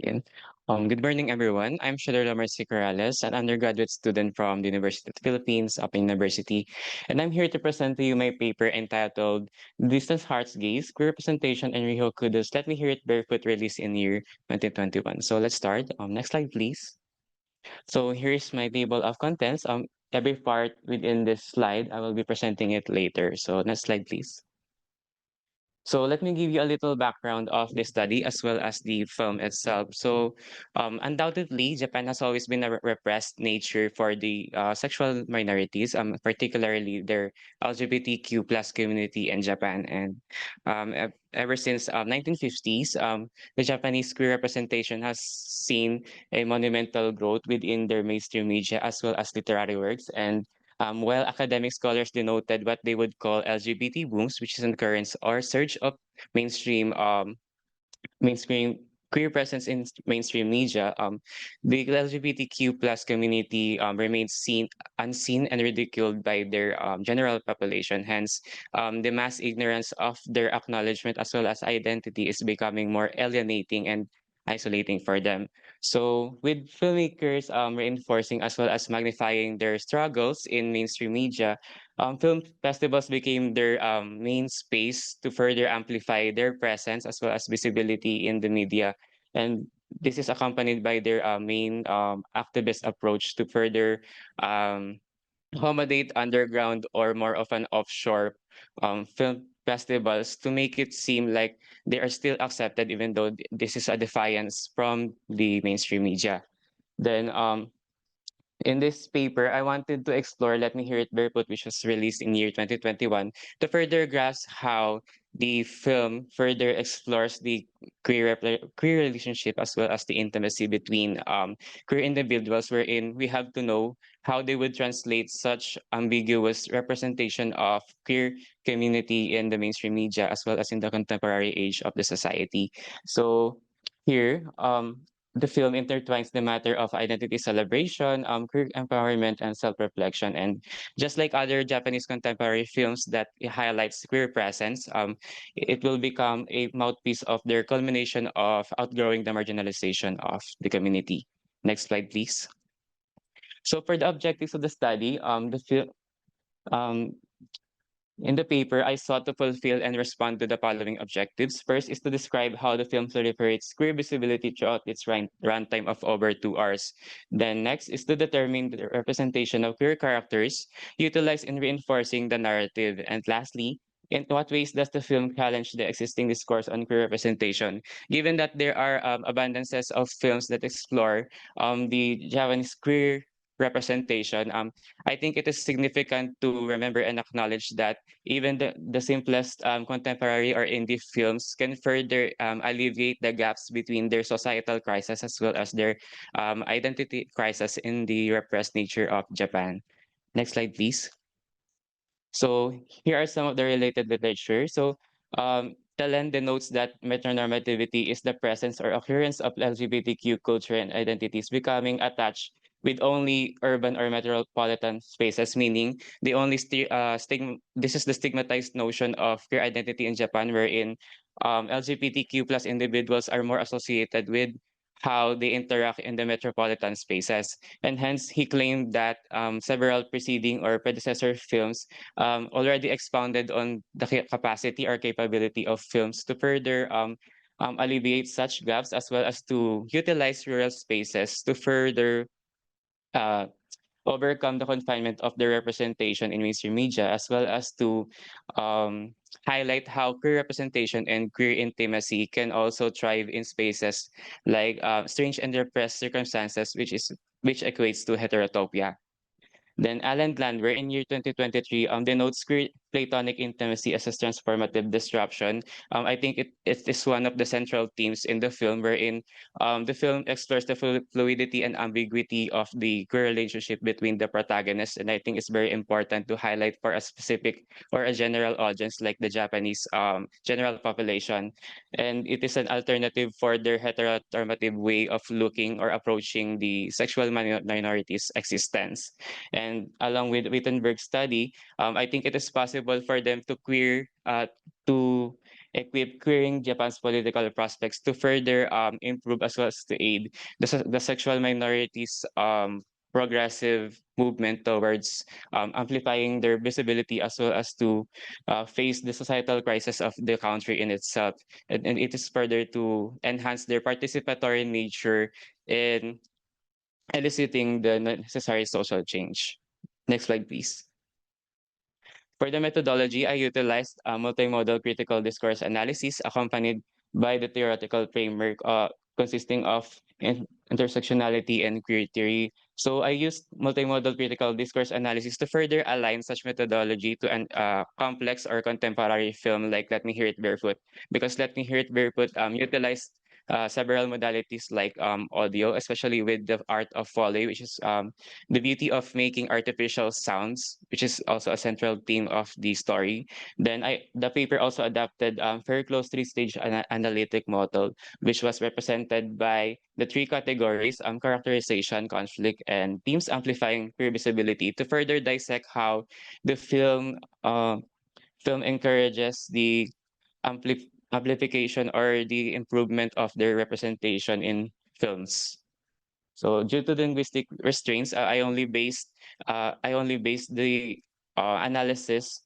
begin. Good morning, everyone. I'm Shedorlaomar, an undergraduate student from the University of the Philippines, Open University, and I'm here to present to you my paper entitled Distance Heart's Gaze, Queer Representation and Riho Kudo's Let Me Hear It Barefoot, released in year 2021. So let's start. Next slide, please. So here's my table of contents. Every part within this slide, I will be presenting it later. So next slide, please. So let me give you a little background of the study as well as the film itself. So undoubtedly, Japan has always been a repressed nature for the sexual minorities, particularly their LGBTQ plus community in Japan. And ever since 1950s, the Japanese queer representation has seen a monumental growth within their mainstream media as well as literary works. And while academic scholars denoted what they would call LGBT booms, which is an occurrence or surge of mainstream mainstream queer presence in mainstream media, the LGBTQ plus community remains unseen and ridiculed by their general population. Hence, the mass ignorance of their acknowledgement as well as identity is becoming more alienating and isolating for them. So, with filmmakers reinforcing as well as magnifying their struggles in mainstream media, film festivals became their main space to further amplify their presence as well as visibility in the media. And this is accompanied by their main activist approach to further um, accommodate underground or more of an offshore film festivals to make it seem like they are still accepted, even though this is a defiance from the mainstream media. Then in this paper, I wanted to explore Let Me Hear It Barefoot, which was released in year 2021, to further grasp how the film further explores the queer relationship as well as the intimacy between queer individuals, wherein we have to know how they would translate such ambiguous representation of queer community in the mainstream media as well as in the contemporary age of the society. So here, the film intertwines the matter of identity celebration, queer empowerment, and self-reflection. And just like other Japanese contemporary films that it highlights queer presence, it will become a mouthpiece of their culmination of outgrowing the marginalization of the community. Next slide, please. So for the objectives of the study, the film um, in the paper, I sought to fulfill and respond to the following objectives. First is to describe how the film proliferates queer visibility throughout its runtime of over 2 hours. Then next is to determine the representation of queer characters utilized in reinforcing the narrative. And lastly, in what ways does the film challenge the existing discourse on queer representation? Given that there are abundances of films that explore the Japanese queer representation, I think it is significant to remember and acknowledge that even the simplest contemporary or indie films can further alleviate the gaps between their societal crisis as well as their identity crisis in the repressed nature of Japan. Next slide, please. So here are some of the related literature. So Talen denotes that heteronormativity is the presence or occurrence of LGBTQ culture and identities becoming attached with only urban or metropolitan spaces, meaning the only this is the stigmatized notion of queer identity in Japan, wherein LGBTQ plus individuals are more associated with how they interact in the metropolitan spaces. And hence, he claimed that several preceding or predecessor films already expounded on the capacity or capability of films to further alleviate such gaps as well as to utilize rural spaces to further uh, overcome the confinement of the representation in mainstream media, as well as to um, highlight how queer representation and queer intimacy can also thrive in spaces like strange and repressed circumstances, which equates to heterotopia. Then Alan Landwehr in year 2023 denotes queer platonic intimacy as a transformative disruption. I think it is one of the central themes in the film, wherein the film explores the fluidity and ambiguity of the queer relationship between the protagonists. And I think it's very important to highlight for a specific or a general audience like the Japanese general population. And it is an alternative for their heteronormative way of looking or approaching the sexual minorities' existence. And along with Wittenberg's study, I think it is possible for them to to equip queering Japan's political prospects to further improve as well as to aid the sexual minorities progressive movement towards amplifying their visibility as well as to face the societal crisis of the country in itself. And it is further to enhance their participatory nature in eliciting the necessary social change. Next slide, please. For the methodology, I utilized multimodal critical discourse analysis accompanied by the theoretical framework consisting of intersectionality and queer theory. So I used multimodal critical discourse analysis to further align such methodology to an complex or contemporary film like Let Me Hear It Barefoot, because Let Me Hear It Barefoot utilized several modalities like audio, especially with the art of foley, which is the beauty of making artificial sounds, which is also a central theme of the story. Then the paper also adapted very close three-stage analytic model, which was represented by the three categories, characterization, conflict, and themes amplifying queer visibility to further dissect how the film encourages the amplification or the improvement of their representation in films. So due to linguistic restraints, I only based the analysis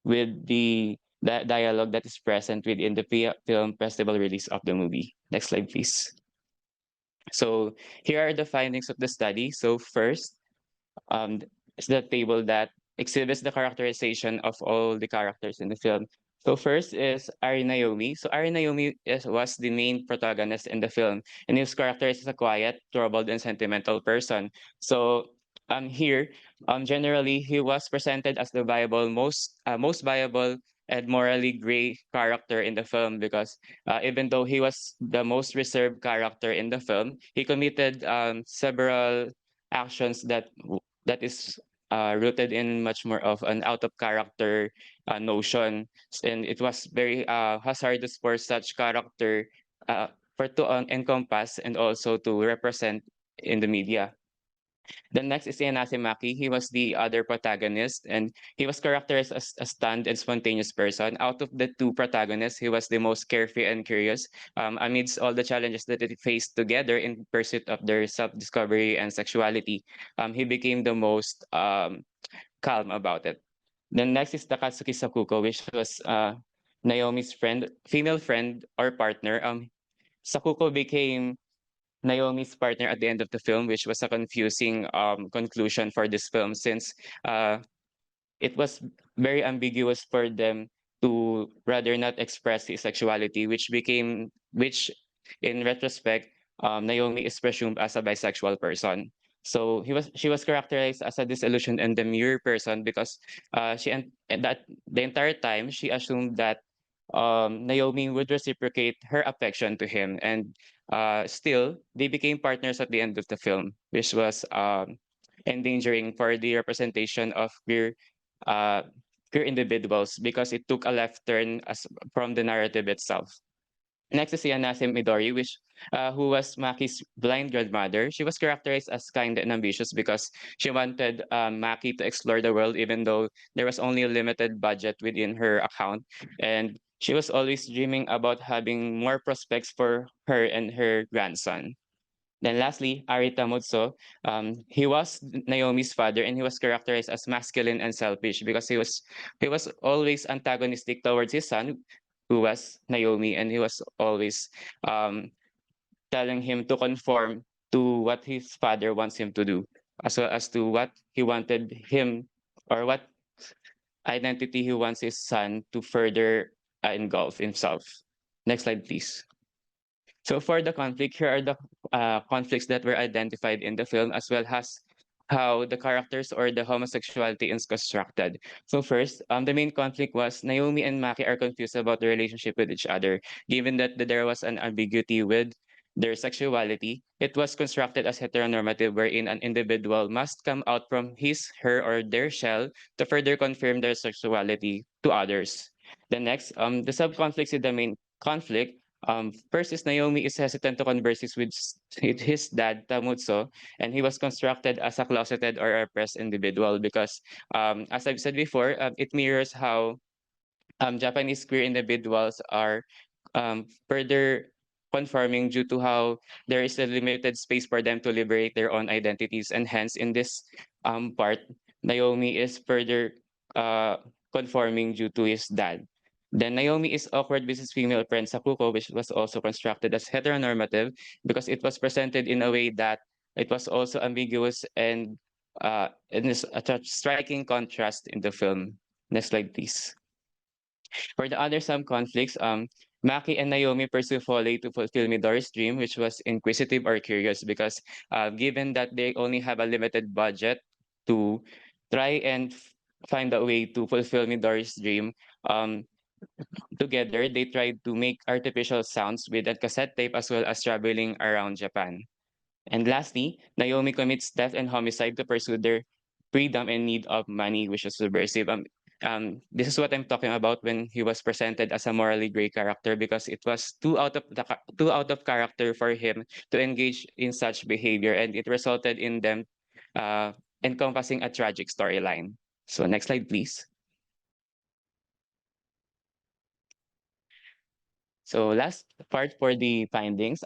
with the dialogue that is present within the film festival release of the movie. Next slide, please. So here are the findings of the study. So first, um, is the table that exhibits the characterization of all the characters in the film. So first is Ari Naomi. So Ari Naomi was the main protagonist in the film, and he was characterized as a quiet, troubled, and sentimental person. So here, generally, he was presented as the most viable and morally gray character in the film because even though he was the most reserved character in the film, he committed several actions that is rooted in much more of an out of character notion, and it was very hazardous for such character uh, for to encompass and also to represent in the media. The next is Ian Asimaki. He was the other protagonist, and he was characterized as a stunned and spontaneous person. Out of the two protagonists, he was the most carefree and curious amidst all the challenges that they faced together in pursuit of their self-discovery and sexuality. He became the most calm about it. Then next is Takatsuki Sakuko, which was Naomi's female friend or partner. Sakuko became Naomi's partner at the end of the film, which was a confusing conclusion for this film since it was very ambiguous for them to rather not express his sexuality, which in retrospect, Naomi is presumed as a bisexual person. So she was characterized as a disillusioned and demure person because and that the entire time she assumed that Naomi would reciprocate her affection to him, and still they became partners at the end of the film, which was endangering for the representation of uh, queer individuals because it took a left turn from the narrative itself. Next is Yanase Midori, who was Maki's blind grandmother. She was characterized as kind and ambitious because she wanted Maki to explore the world, even though there was only a limited budget within her account. And she was always dreaming about having more prospects for her and her grandson. Then lastly, Arita Mutso, he was Naomi's father, and he was characterized as masculine and selfish because he was always antagonistic towards his son, who was Naomi, and he was always um, telling him to conform to what his father wants him to do, as well as to what he wanted him or what identity he wants his son to further engulf himself. Next slide, please. So for the conflict, here are the conflicts that were identified in the film, as well as how the characters or the homosexuality is constructed. So first, the main conflict was Naomi and Maki are confused about the relationship with each other, given that there was an ambiguity with their sexuality. It was constructed as heteronormative, wherein an individual must come out from his, her, or their shell to further confirm their sexuality to others. The next, the sub-conflicts in the main conflict. First is Naomi is hesitant to converse with his dad, Tamutso, and he was constructed as a closeted or oppressed individual because, as I've said before, it mirrors how Japanese queer individuals are further conforming due to how there is a limited space for them to liberate their own identities. And hence, in this part, Naomi is further uh, conforming due to his dad. Then Naomi is awkward with his female friend Sakuko, which was also constructed as heteronormative because it was presented in a way that it was also ambiguous and is a striking contrast in the film. Next slide, please. For the other some conflicts, Maki and Naomi pursue Foley to fulfill Midori's dream, which was inquisitive or curious because given that they only have a limited budget to try and find a way to fulfill Midori's dream, um, together they tried to make artificial sounds with a cassette tape as well as traveling around Japan. And lastly, Naomi commits theft and homicide to pursue their freedom and need of money, which is subversive. This is what I'm talking about when he was presented as a morally gray character because it was too out of character for him to engage in such behavior, and it resulted in them uh, encompassing a tragic storyline. So next slide, please. So last part for the findings.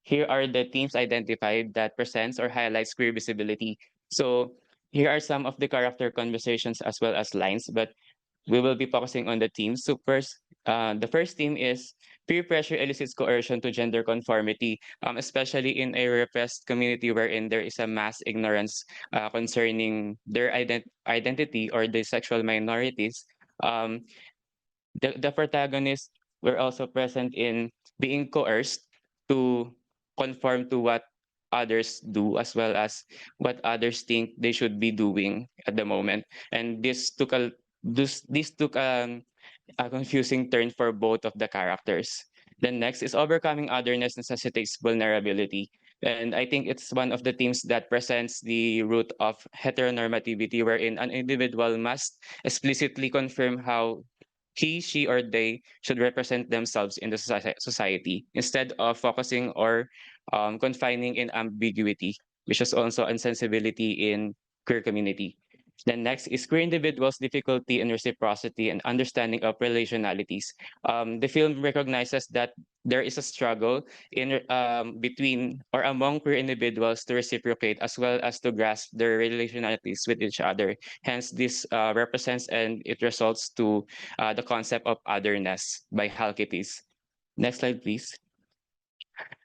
Here are the themes identified that presents or highlights queer visibility. So here are some of the character conversations as well as lines, but we will be focusing on the themes. So first, the first theme is peer pressure elicits coercion to gender conformity, especially in a repressed community wherein there is a mass ignorance concerning their identity or the sexual minorities. Um, the protagonists were also present in being coerced to conform to what others do as well as what others think they should be doing at the moment, and this took a confusing turn for both of the characters. Then next is overcoming otherness necessitates vulnerability, and I think it's one of the themes that presents the root of heteronormativity, wherein an individual must explicitly confirm how he, she, or they should represent themselves in the society instead of focusing or confining in ambiguity, which is also insensibility in queer community. Then next is queer individuals' difficulty in reciprocity and understanding of relationalities. The film recognizes that there is a struggle in between or among queer individuals to reciprocate as well as to grasp their relationalities with each other. Hence, this represents and it results to the concept of otherness by Halkitis. Next slide, please.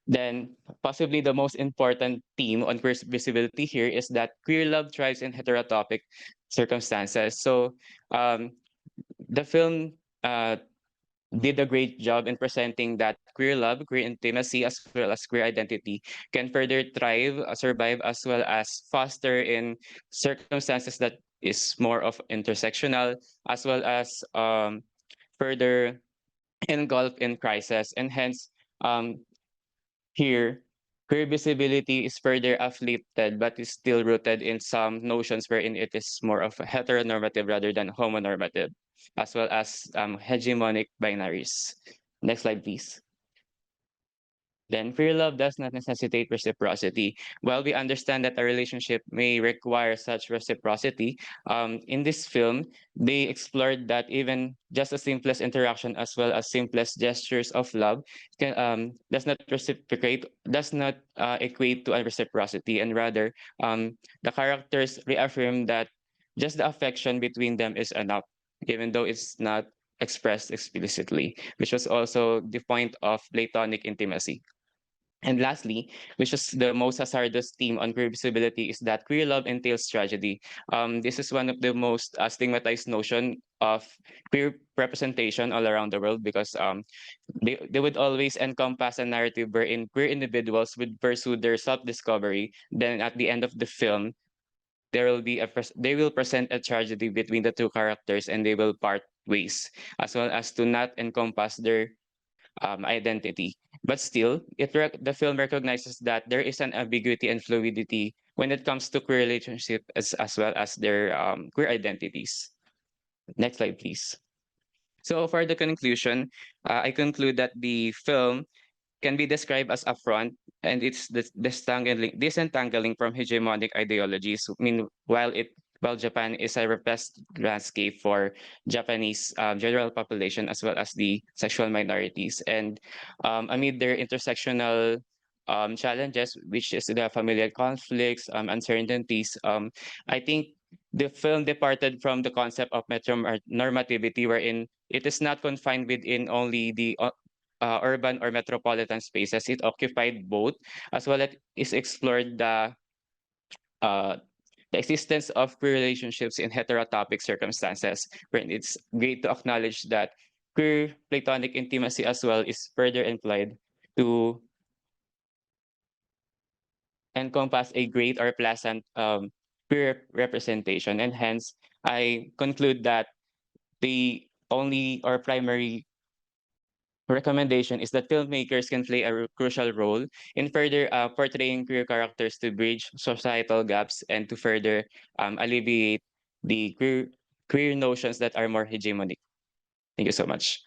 Then, possibly the most important theme on queer visibility here is that queer love thrives in heterotopic circumstances. So, the film did a great job in presenting that queer love, queer intimacy, as well as queer identity can further thrive, survive, as well as foster in circumstances that is more of intersectional, as well as further engulf in crisis. And hence, um, here, queer visibility is further afflicted, but is still rooted in some notions wherein it is more of a heteronormative rather than homonormative, as well as hegemonic binaries. Next slide, please. Then free love does not necessitate reciprocity. While we understand that a relationship may require such reciprocity, in this film, they explored that even just the simplest interaction as well as simplest gestures of love does not equate to a reciprocity, and rather, the characters reaffirm that just the affection between them is enough, even though it's not expressed explicitly, which was also the point of platonic intimacy. And lastly, which is the most hazardous theme on queer visibility, is that queer love entails tragedy. This is one of the most stigmatized notion of queer representation all around the world because they would always encompass a narrative wherein queer individuals would pursue their self-discovery. Then at the end of the film, they will present a tragedy between the two characters and they will part ways, as well as to not encompass their identity. But still, the film recognizes that there is an ambiguity and fluidity when it comes to queer relationship as well as their queer identities. Next slide, please. So for the conclusion, I conclude that the film can be described as affront and it's disentangling from hegemonic ideologies. I mean, while it while Japan is a repressed landscape for Japanese general population as well as the sexual minorities. And amid their intersectional challenges, which is the familial conflicts, uncertainties, I think the film departed from the concept of heteronormativity, wherein it is not confined within only the urban or metropolitan spaces. It occupied both, as well as is explored uh, the existence of queer relationships in heterotopic circumstances, wherein it's great to acknowledge that queer platonic intimacy as well is further implied to encompass a great or pleasant queer representation. And hence, I conclude that the only or primary recommendation is that filmmakers can play a crucial role in further portraying queer characters to bridge societal gaps and to further alleviate the queer notions that are more hegemonic. Thank you so much.